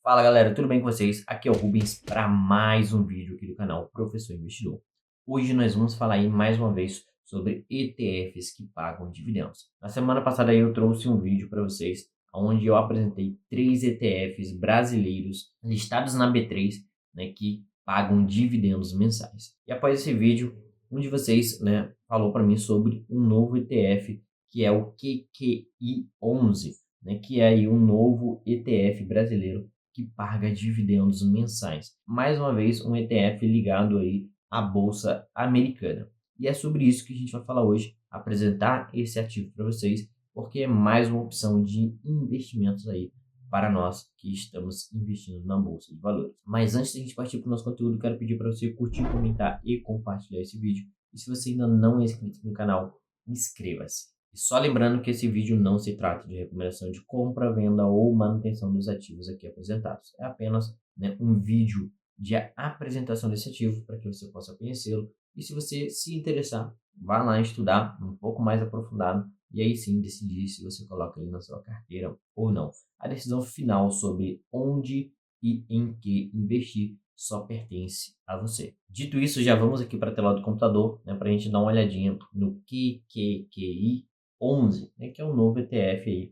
Fala galera, tudo bem com vocês? Aqui é o Rubens para mais um vídeo aqui do canal Professor Investidor. Hoje nós vamos falar aí mais uma vez sobre ETFs que pagam dividendos. Na semana passada eu trouxe um vídeo para vocês onde eu apresentei 3 ETFs brasileiros listados na B3, né, que pagam dividendos mensais. E após esse vídeo, um de vocês, né, falou para mim sobre um novo ETF que é o QQI11, né, que é aí um novo ETF brasileiro que paga dividendos mensais. Mais uma vez, um ETF ligado aí à Bolsa Americana. E é sobre isso que a gente vai falar hoje, apresentar esse ativo para vocês, porque é mais uma opção de investimentos aí para nós que estamos investindo na Bolsa de Valores. Mas antes de a gente partir para o nosso conteúdo, quero pedir para você curtir, comentar e compartilhar esse vídeo. E se você ainda não é inscrito no canal, inscreva-se. E só lembrando que esse vídeo não se trata de recomendação de compra, venda ou manutenção dos ativos aqui apresentados. É apenas, né, um vídeo de apresentação desse ativo para que você possa conhecê-lo. E se você se interessar, vá lá estudar um pouco mais aprofundado e aí sim decidir se você coloca ele na sua carteira ou não. A decisão final sobre onde e em que investir só pertence a você. Dito isso, já vamos aqui para a tela do computador, né, para a gente dar uma olhadinha no QQQI11, né, que é um novo ETF aí,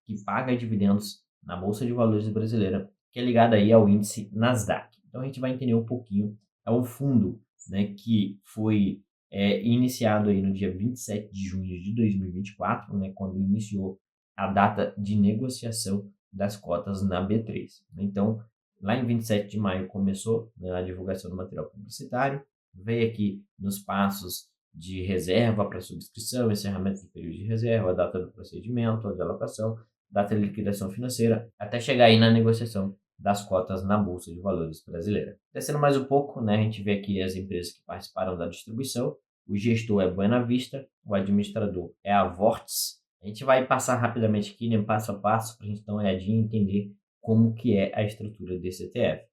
que paga dividendos na Bolsa de Valores brasileira, que é ligado aí ao índice Nasdaq. Então a gente vai entender um pouquinho. É um fundo, né, que foi iniciado aí no dia 27 de junho de 2024, né, quando iniciou a data de negociação das cotas na B3. Então, lá em 27 de maio começou, né, a divulgação do material publicitário, veio aqui nos passos de reserva para subscrição, encerramento do período de reserva, data do procedimento, de alocação, data de liquidação financeira, até chegar aí na negociação das cotas na Bolsa de Valores brasileira. Descendo mais um pouco, né, a gente vê aqui as empresas que participaram da distribuição. O gestor é Buena Vista, o administrador é a Vortex. A gente vai passar rapidamente aqui, né, passo a passo, para a gente dar uma olhadinha e entender como que é a estrutura desse ETF.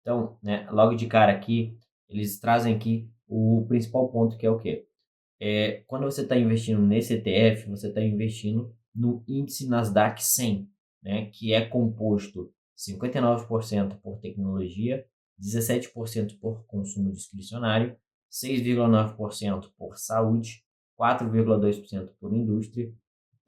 Então, né, logo de cara aqui, eles trazem aqui o principal ponto, que é o quê? Quando você está investindo nesse ETF, você está investindo no índice Nasdaq 100, né, que é composto 59% por tecnologia, 17% por consumo discricionário, 6,9% por saúde, 4,2% por indústria,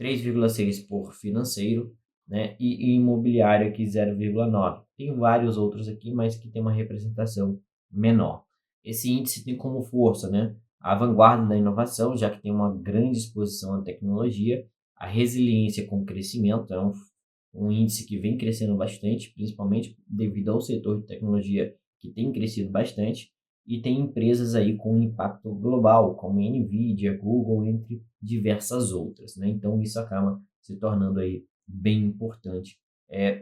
3,6% por financeiro, né, e imobiliário aqui 0,9%. Tem vários outros aqui, mas que tem uma representação menor. Esse índice tem como força, né, a vanguarda da inovação, já que tem uma grande exposição à tecnologia, a resiliência com o crescimento, é um índice que vem crescendo bastante, principalmente devido ao setor de tecnologia que tem crescido bastante, e tem empresas aí com impacto global, como Nvidia, Google, entre diversas outras, né? Então isso acaba se tornando aí bem importante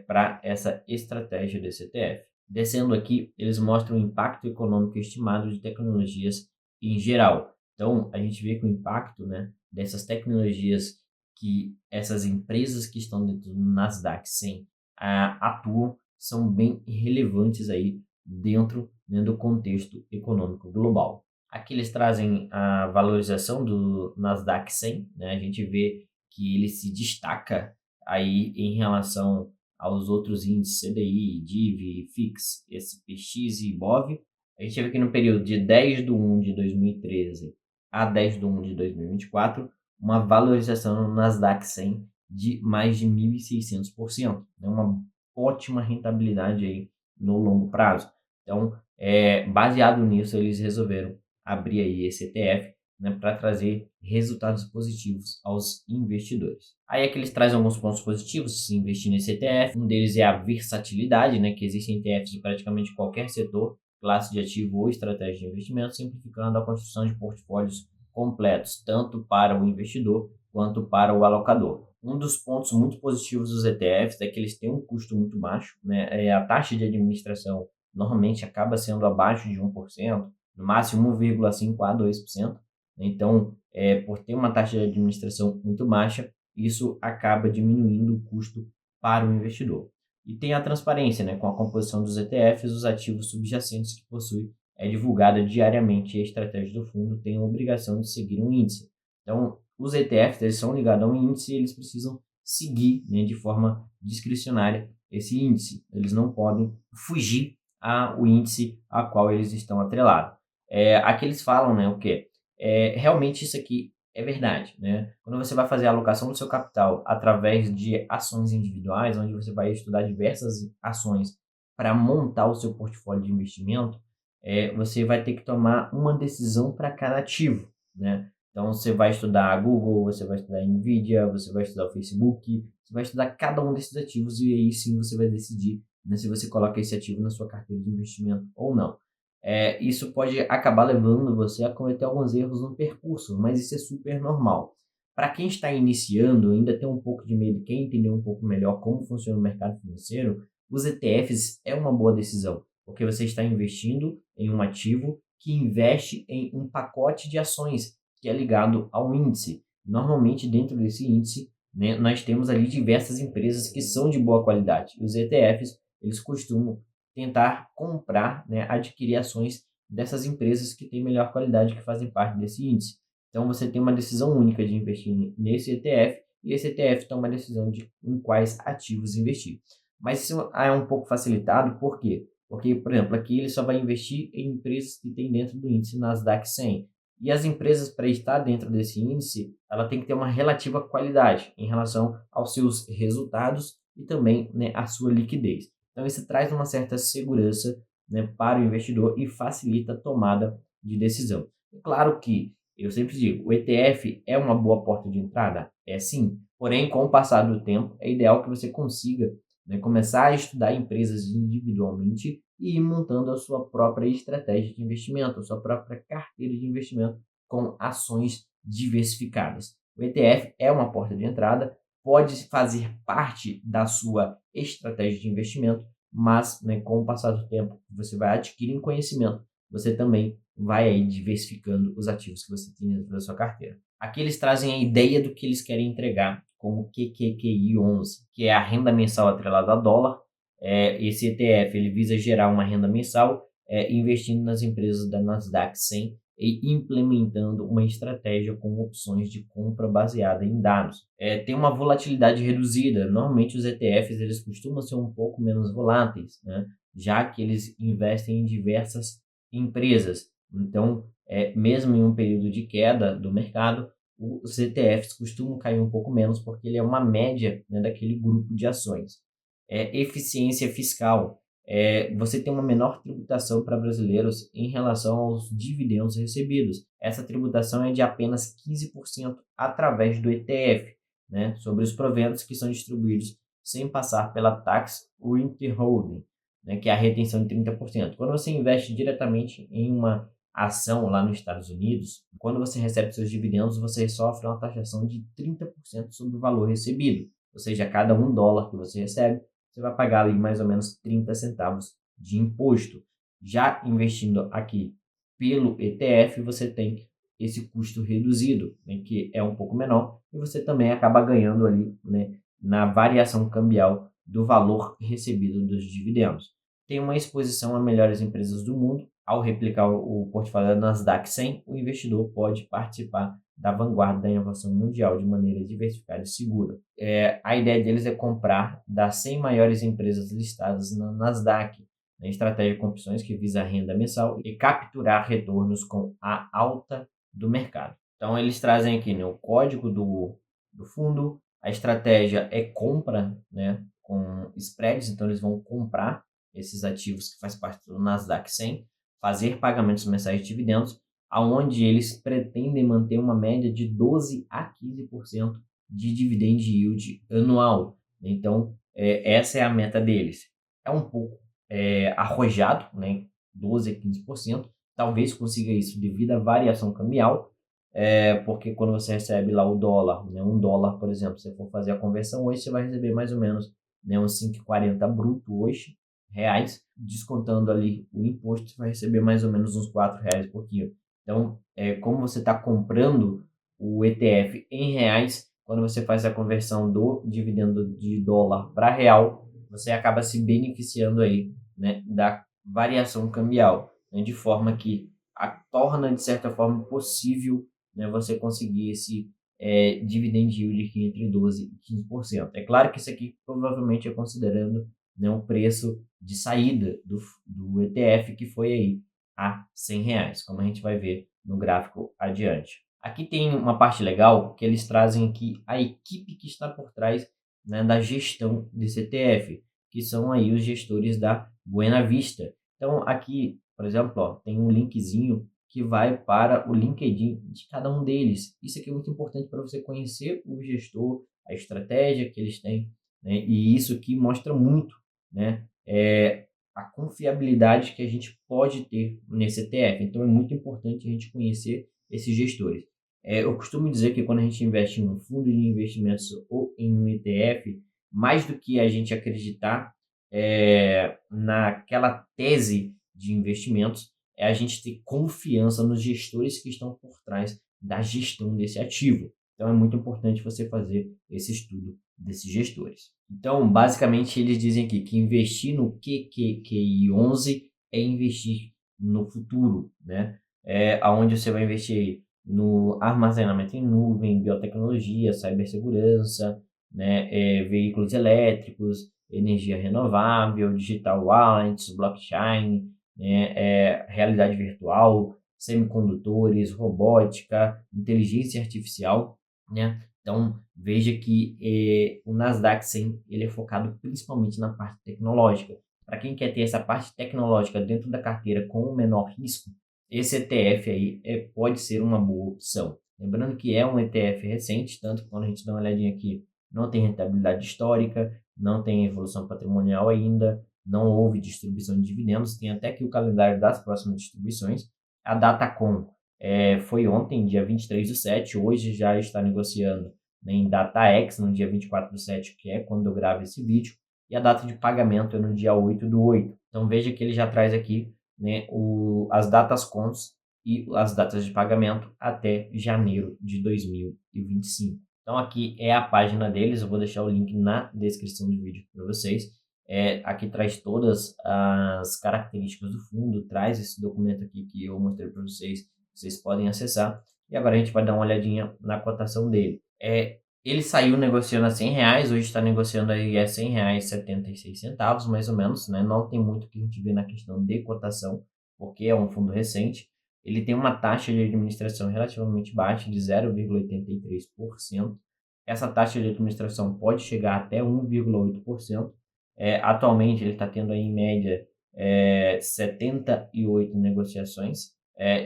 para essa estratégia desse ETF. Descendo aqui, eles mostram o impacto econômico estimado de tecnologias em geral. Então, a gente vê que o impacto, né, dessas tecnologias que essas empresas que estão dentro do Nasdaq 100 atuam são bem relevantes aí dentro, né, do contexto econômico global. Aqui eles trazem a valorização do Nasdaq 100, né? A gente vê que ele se destaca aí em relação aos outros índices CDI, DIV, FIX, SPX e IBOV. A gente vê que no período de 10 de 1 de 2013 a 10 de 1 de 2024, uma valorização no Nasdaq 100 de mais de 1.600%. É uma ótima rentabilidade aí no longo prazo. Então, baseado nisso, eles resolveram abrir aí esse ETF, né, para trazer resultados positivos aos investidores. Aí aqui eles trazem alguns pontos positivos de se investir nesse ETF. Um deles é a versatilidade, né, que existem ETFs de praticamente qualquer setor, classe de ativo ou estratégia de investimento, simplificando a construção de portfólios completos, tanto para o investidor quanto para o alocador. Um dos pontos muito positivos dos ETFs é que eles têm um custo muito baixo, né? A taxa de administração normalmente acaba sendo abaixo de 1%, no máximo 1,5% a 2%. Então, por ter uma taxa de administração muito baixa, isso acaba diminuindo o custo para o investidor. E tem a transparência, né? Com a composição dos ETFs, os ativos subjacentes que possui é divulgada diariamente e a estratégia do fundo tem a obrigação de seguir um índice. Então, os ETFs eles são ligados a um índice e eles precisam seguir, né, de forma discricionária esse índice, eles não podem fugir ao índice a qual eles estão atrelados. Aqui eles falam, né, o quê? Realmente isso aqui é verdade, né? Quando você vai fazer a alocação do seu capital através de ações individuais, onde você vai estudar diversas ações para montar o seu portfólio de investimento, você vai ter que tomar uma decisão para cada ativo, né? Então, você vai estudar a Google, você vai estudar a Nvidia, você vai estudar o Facebook, você vai estudar cada um desses ativos e aí sim você vai decidir, né, se você coloca esse ativo na sua carteira de investimento ou não. Isso pode acabar levando você a cometer alguns erros no percurso, mas isso é super normal. Para quem está iniciando, ainda tem um pouco de medo, quer entender um pouco melhor como funciona o mercado financeiro, os ETFs é uma boa decisão, porque você está investindo em um ativo que investe em um pacote de ações que é ligado ao índice. Normalmente, dentro desse índice, né, nós temos ali diversas empresas que são de boa qualidade. Os ETFs, eles costumam tentar comprar, né, adquirir ações dessas empresas que têm melhor qualidade, que fazem parte desse índice. Então, você tem uma decisão única de investir nesse ETF e esse ETF toma a decisão de em quais ativos investir. Mas isso é um pouco facilitado, por quê? Porque, por exemplo, aqui ele só vai investir em empresas que tem dentro do índice Nasdaq 100. E as empresas, para estar dentro desse índice, ela tem que ter uma relativa qualidade em relação aos seus resultados e também, né, a sua liquidez. Então, isso traz uma certa segurança, né, para o investidor e facilita a tomada de decisão. Claro que, eu sempre digo, o ETF é uma boa porta de entrada? É sim. Porém, com o passar do tempo, é ideal que você consiga, né, começar a estudar empresas individualmente e ir montando a sua própria estratégia de investimento, a sua própria carteira de investimento com ações diversificadas. O ETF é uma porta de entrada, pode fazer parte da sua estratégia de investimento, mas, né, com o passar do tempo, você vai adquirindo conhecimento, você também vai aí diversificando os ativos que você tem dentro da sua carteira. Aqui eles trazem a ideia do que eles querem entregar como QQQI 11, que é a renda mensal atrelada a dólar. Esse ETF ele visa gerar uma renda mensal investindo nas empresas da Nasdaq 100 e implementando uma estratégia com opções de compra baseada em dados. Tem uma volatilidade reduzida. Normalmente os ETFs eles costumam ser um pouco menos voláteis, né? Já que eles investem em diversas empresas. Então, mesmo em um período de queda do mercado, os ETFs costumam cair um pouco menos porque ele é uma média, né, daquele grupo de ações. Eficiência fiscal. Você tem uma menor tributação para brasileiros em relação aos dividendos recebidos. Essa tributação é de apenas 15% através do ETF, né, sobre os proventos que são distribuídos sem passar pela tax withholding, né, que é a retenção de 30%. Quando você investe diretamente em uma ação lá nos Estados Unidos, quando você recebe seus dividendos, você sofre uma taxação de 30% sobre o valor recebido. Ou seja, a cada $1 que você recebe, você vai pagar ali mais ou menos 30 centavos de imposto. Já investindo aqui pelo ETF, você tem esse custo reduzido, né, que é um pouco menor, e você também acaba ganhando ali, né, na variação cambial do valor recebido dos dividendos. Tem uma exposição a melhores empresas do mundo. Ao replicar o portfólio da Nasdaq 100, o investidor pode participar da vanguarda da inovação mundial de maneira diversificada e segura. A ideia deles é comprar das 100 maiores empresas listadas na Nasdaq, na estratégia com opções que visa a renda mensal e capturar retornos com a alta do mercado. Então, eles trazem aqui, né, o código do fundo, a estratégia é compra, né, com spreads, então eles vão comprar esses ativos que faz parte do Nasdaq 100, fazer pagamentos mensais de dividendos, aonde eles pretendem manter uma média de 12 a 15% de dividend yield anual. Então, essa é a meta deles. É um pouco arrojado, né? 12 a 15%. Talvez consiga isso devido à variação cambial, porque quando você recebe lá o dólar, né, $1, por exemplo, se você for fazer a conversão hoje, você vai receber mais ou menos, né, uns 5,40 bruto hoje, reais, descontando ali o imposto, você vai receber mais ou menos uns R$ 4 por quilo. Então, como você está comprando o ETF em reais, quando você faz a conversão do dividendo de dólar para real, você acaba se beneficiando aí, né, da variação cambial, né, de forma que torna, de certa forma, possível, né, você conseguir esse dividend yield aqui entre 12% e 15%. É claro que isso aqui provavelmente é considerando né, o preço de saída do ETF, que foi aí a R$ 100, como a gente vai ver no gráfico adiante. Aqui tem uma parte legal que eles trazem aqui a equipe que está por trás, né, da gestão desse ETF, que são aí os gestores da Buena Vista. Então aqui, por exemplo, ó, tem um linkzinho que vai para o LinkedIn de cada um deles. Isso aqui é muito importante para você conhecer o gestor, a estratégia que eles têm, né? E isso aqui mostra muito, né, a confiabilidade que a gente pode ter nesse ETF. Então é muito importante a gente conhecer esses gestores. Eu costumo dizer que quando a gente investe em um fundo de investimentos ou em um ETF, mais do que a gente acreditar naquela tese de investimentos, é a gente ter confiança nos gestores que estão por trás da gestão desse ativo. Então é muito importante você fazer esse estudo desses gestores. Então, basicamente, eles dizem aqui que investir no QQQI11 é investir no futuro, né? Aonde você vai investir no armazenamento em nuvem, biotecnologia, cibersegurança, né? Veículos elétricos, energia renovável, digital wallets, blockchain, né? Realidade virtual, semicondutores, robótica, inteligência artificial, né? Então, veja que o Nasdaq 100 ele é focado principalmente na parte tecnológica. Para quem quer ter essa parte tecnológica dentro da carteira com o menor risco, esse ETF aí pode ser uma boa opção. Lembrando que é um ETF recente, tanto que quando a gente dá uma olhadinha aqui, não tem rentabilidade histórica, não tem evolução patrimonial ainda, não houve distribuição de dividendos, tem até aqui o calendário das próximas distribuições. A Datacom foi ontem, dia 23/7, hoje já está negociando, né, em DataX, no dia 24/7, que é quando eu gravo esse vídeo, e a data de pagamento é no dia 8/8. Então veja que ele já traz aqui, né, as datas cons e as datas de pagamento até janeiro de 2025. Então aqui é a página deles, eu vou deixar o link na descrição do vídeo para vocês. Aqui traz todas as características do fundo, traz esse documento aqui que eu mostrei para vocês, vocês podem acessar. E agora a gente vai dar uma olhadinha na cotação dele. Ele saiu negociando a R$ 100, hoje está negociando aí a R$ 100,76, mais ou menos, né? Não tem muito que a gente vê na questão de cotação, porque é um fundo recente. Ele tem uma taxa de administração relativamente baixa, de 0,83%. Essa taxa de administração pode chegar até 1,8%. Atualmente ele está tendo aí, em média 78 negociações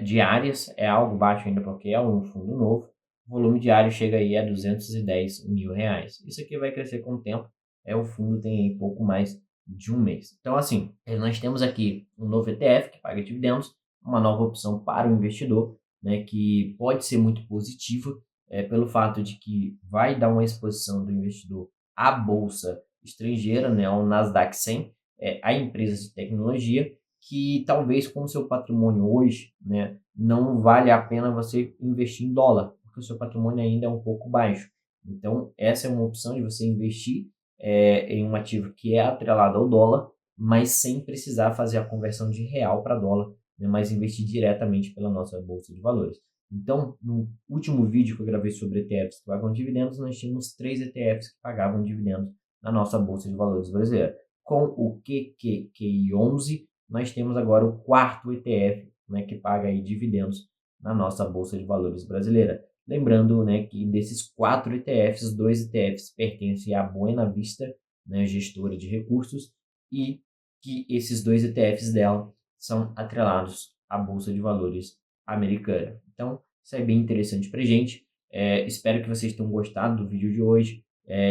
diárias, é algo baixo ainda porque é um fundo novo. O volume diário chega aí a R$ 210 mil. Isso aqui vai crescer com o tempo, o fundo tem aí pouco mais de um mês. Então assim, nós temos aqui um novo ETF que paga dividendos, uma nova opção para o investidor, né, que pode ser muito positiva pelo fato de que vai dar uma exposição do investidor à bolsa estrangeira, né, ao Nasdaq 100, a empresas de tecnologia, que talvez com o seu patrimônio hoje, né, não vale a pena você investir em dólar, porque o seu patrimônio ainda é um pouco baixo. Então, essa é uma opção de você investir em um ativo que é atrelado ao dólar, mas sem precisar fazer a conversão de real para dólar, né, mas investir diretamente pela nossa bolsa de valores. Então, no último vídeo que eu gravei sobre ETFs que pagam dividendos, nós tínhamos 3 ETFs que pagavam dividendos na nossa bolsa de valores brasileira. Com o QQQI11, nós temos agora o quarto ETF, né, que paga aí dividendos na nossa bolsa de valores brasileira. Lembrando, né, que desses 4 ETFs, 2 ETFs pertencem à Buena Vista, né, gestora de recursos, e que esses 2 ETFs dela são atrelados à bolsa de valores americana. Então, isso é bem interessante para a gente. Espero que vocês tenham gostado do vídeo de hoje.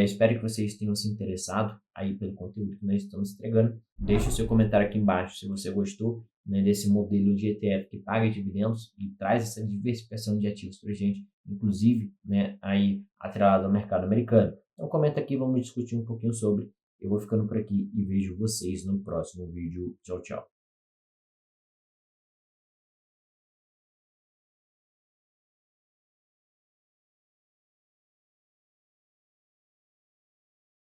Espero que vocês tenham se interessado aí pelo conteúdo que nós estamos entregando. Deixe o seu comentário aqui embaixo se você gostou, né, desse modelo de ETF que paga dividendos e traz essa diversificação de ativos para a gente, inclusive, né, aí atrelado ao mercado americano. Então comenta aqui, vamos discutir um pouquinho sobre. Eu vou ficando por aqui e vejo vocês no próximo vídeo. Tchau, tchau.